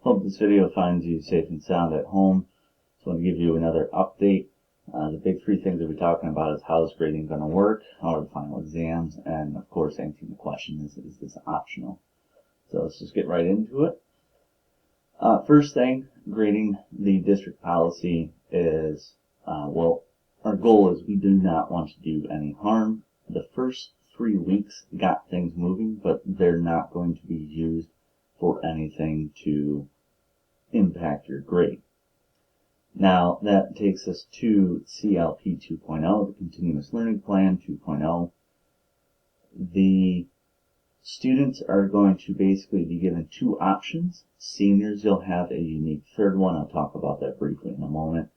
Hope this video finds you safe and sound at home. Just want to give you another update. The big three things that we're talking about is how is grading going to work, how are the final exams, and of course answering the question, is this optional? So let's just get right into it. First thing, grading the district policy is, our goal is we do not want to do any harm. The first 3 weeks got things moving, but they're not going to be used for anything to impact your grade. Now that takes us to CLP 2.0, the Continuous Learning Plan 2.0. The students are going to basically be given two options. Seniors, you'll have a unique third one. I'll talk about that briefly in a moment.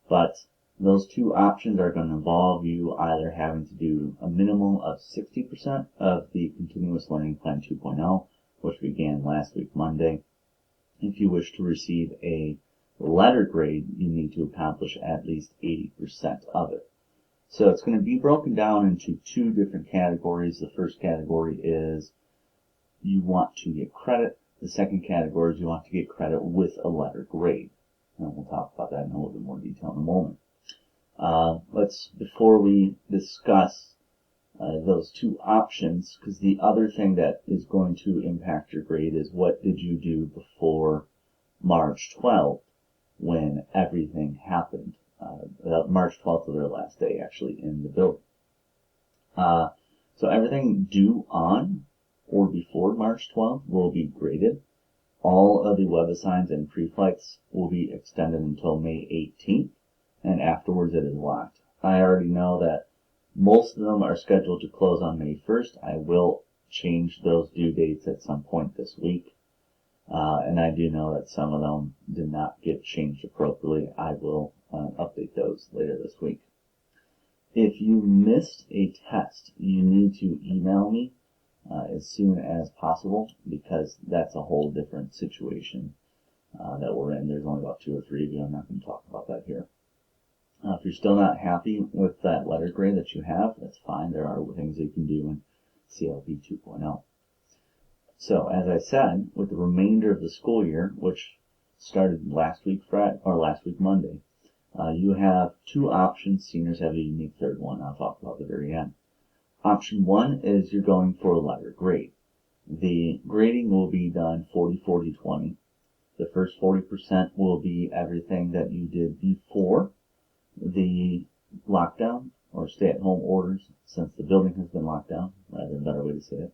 But those two options are going to involve you either having to do a minimum of 60% of the Continuous Learning Plan 2.0, which began last week, Monday. If you wish to receive a letter grade, you need to accomplish at least 80% of it. So it's going to be broken down into two different categories. The first category is you want to get credit. The second category is you want to get credit with a letter grade. And we'll talk about that in a little bit more detail in a moment. Before we discuss those two options, because the other thing that is going to impact your grade is what did you do before March 12th when everything happened. March 12th was their last day actually in the building. So everything due on or before March 12th will be graded. All of the WebAssigns and pre-flights will be extended until May 18th, and afterwards it is locked. I already know that most of them are scheduled to close on May 1st. I will change those due dates at some point this week. And I do know that some of them did not get changed appropriately. I will update those later this week. If you missed a test, you need to email me as soon as possible, because that's a whole different situation that we're in. There's only about 2 or 3 of you. I'm not going to talk about that here. If you're still not happy with that letter grade that you have, that's fine. There are things you can do in CLP 2.0. So, as I said, with the remainder of the school year, which started last week Monday, you have two options. Seniors have a unique third one. I'll talk about at the very end. Option 1 is you're going for a letter grade. The grading will be done 40-40-20. The first 40% will be everything that you did before the lockdown or stay-at-home orders, since the building has been locked down, rather than a better way to say it.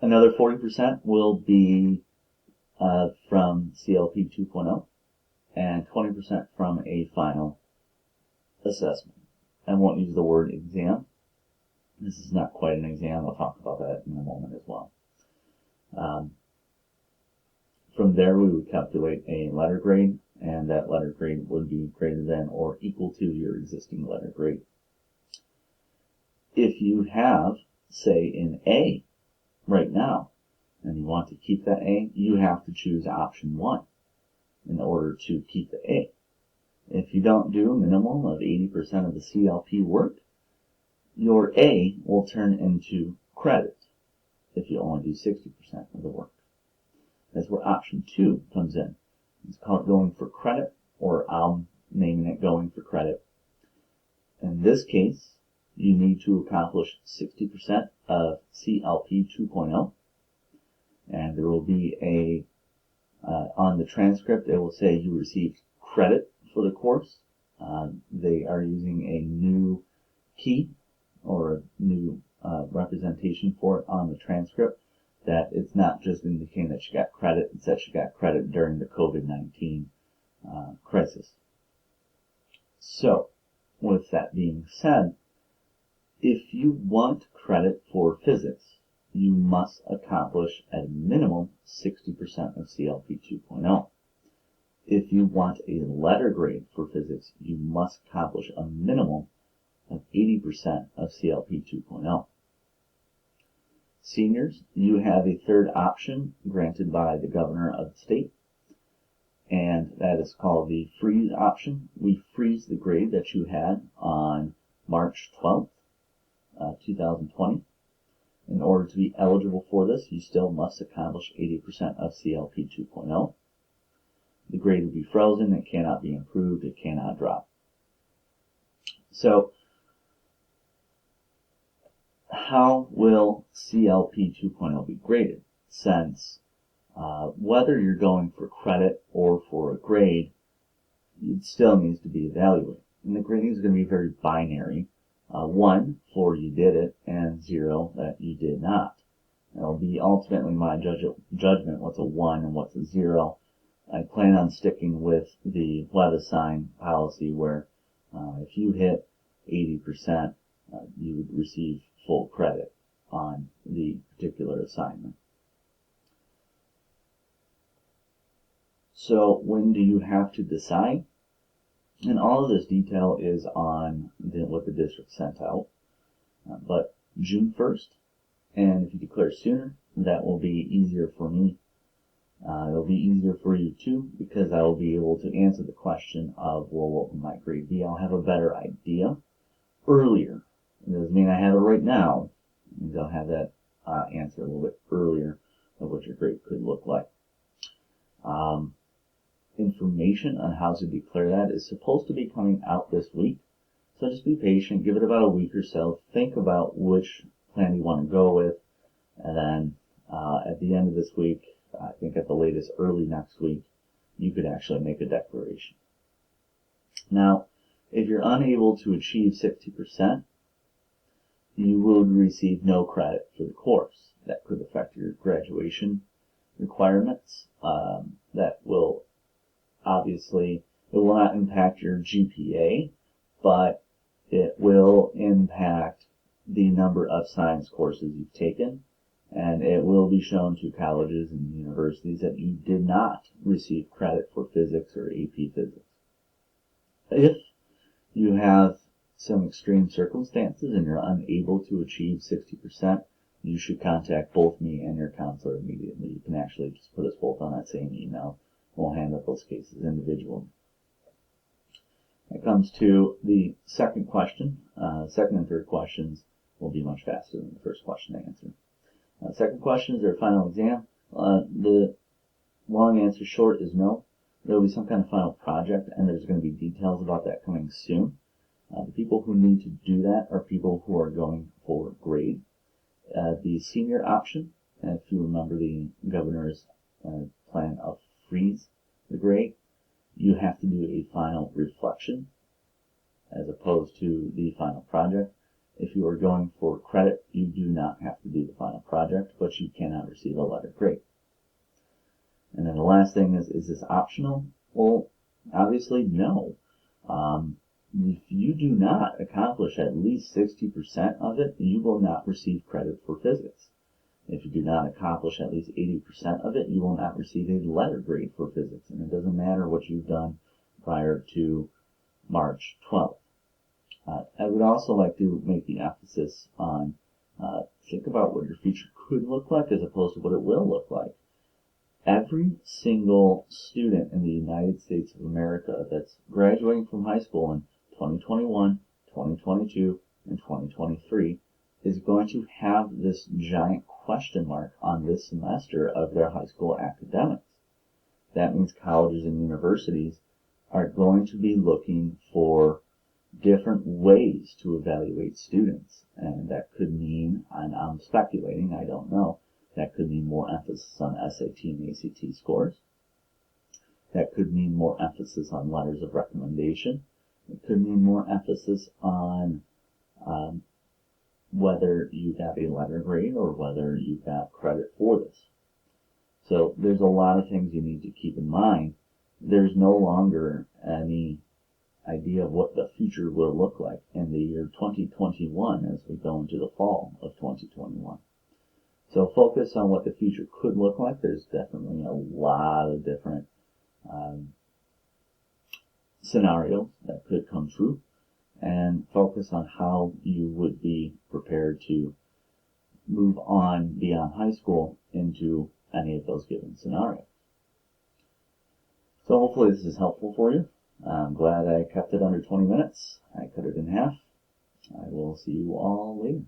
Another 40% will be from CLP 2.0 and 20% from a final assessment. I won't use the word exam. This is not quite an exam. I'll talk about that in a moment as well. From there, we would calculate a letter grade, and that letter grade would be greater than or equal to your existing letter grade. If you have, say, an A right now, and you want to keep that A, you have to choose option 1 in order to keep the A. If you don't do a minimum of 80% of the CLP work, your A will turn into credit if you only do 60% of the work. That's where option 2 comes in. It's called going for credit, or I'm naming it going for credit. In this case, you need to accomplish 60% of CLP 2.0, and there will be on the transcript, it will say you received credit for the course. They are using a new key or a new representation for it on the transcript, that it's not just indicating that you got credit, it's that you got credit during the COVID-19 crisis. So, with that being said, if you want credit for physics, you must accomplish at a minimum 60% of CLP 2.0. If you want a letter grade for physics, you must accomplish a minimum of 80% of CLP 2.0. Seniors, you have a third option granted by the governor of the state, and that is called the freeze option. We freeze the grade that you had on March 12th, 2020. In order to be eligible for this, you still must accomplish 80% of CLP 2.0. The grade will be frozen, it cannot be improved, it cannot drop. So, how will CLP 2.0 be graded? Since whether you're going for credit or for a grade, it still needs to be evaluated. And the grading is going to be very binary. 1 for you did it, and 0 that you did not. It'll be ultimately my judgment what's a 1 and what's a 0. I plan on sticking with the WebAssign policy where if you hit 80%, you would receive full credit on the particular assignment. So when do you have to decide? And all of this detail is on what the district sent out. But June 1st, and if you declare sooner, that will be easier for me. It'll be easier for you too, because I will be able to answer the question of, well, what will my grade be? I'll have a better idea earlier. It doesn't mean I have it right now. It means I'll have that answer a little bit earlier of what your grade could look like. Information on how to declare that is supposed to be coming out this week. So just be patient, give it about a week or so, think about which plan you want to go with, and then at the end of this week, I think at the latest early next week, you could actually make a declaration. Now, if you're unable to achieve 60%, you will receive no credit for the course. That could affect your graduation requirements. That will obviously, it will not impact your GPA, but it will impact the number of science courses you've taken, and it will be shown to colleges and universities that you did not receive credit for physics or AP physics. If you have some extreme circumstances and you're unable to achieve 60%, you should contact both me and your counselor immediately. You can actually just put us both on that same email. We'll handle those cases individually. When it comes to the second question, second and third questions will be much faster than the first question to answer. Second question is their final exam. The long answer short is no. There will be some kind of final project, and there's going to be details about that coming soon. The people who need to do that are people who are going for grade. The senior option, if you remember the governor's plan of freeze the grade, you have to do a final reflection as opposed to the final project. If you are going for credit, you do not have to do the final project, but you cannot receive a letter grade. And then the last thing is this optional? Well, obviously no. If you do not accomplish at least 60% of it, you will not receive credit for physics. If you do not accomplish at least 80% of it, you will not receive a letter grade for physics. And it doesn't matter what you've done prior to March 12th. I would also like to make the emphasis on think about what your future could look like as opposed to what it will look like. Every single student in the United States of America that's graduating from high school in 2021, 2022, and 2023 is going to have this giant question mark on this semester of their high school academics. That means colleges and universities are going to be looking for different ways to evaluate students. And that could mean, and I'm speculating, I don't know, that could mean more emphasis on SAT and ACT scores. That could mean more emphasis on letters of recommendation. It could mean more emphasis on whether you got a letter grade or whether you got credit for this. So there's a lot of things you need to keep in mind. There's no longer any idea of what the future will look like in the year 2021 as we go into the fall of 2021. So focus on what the future could look like. There's definitely a lot of different scenarios that could come true, and focus on how you would be prepared to move on beyond high school into any of those given scenarios. So hopefully this is helpful for you. I'm glad I kept it under 20 minutes. I cut it in half. I will see you all later.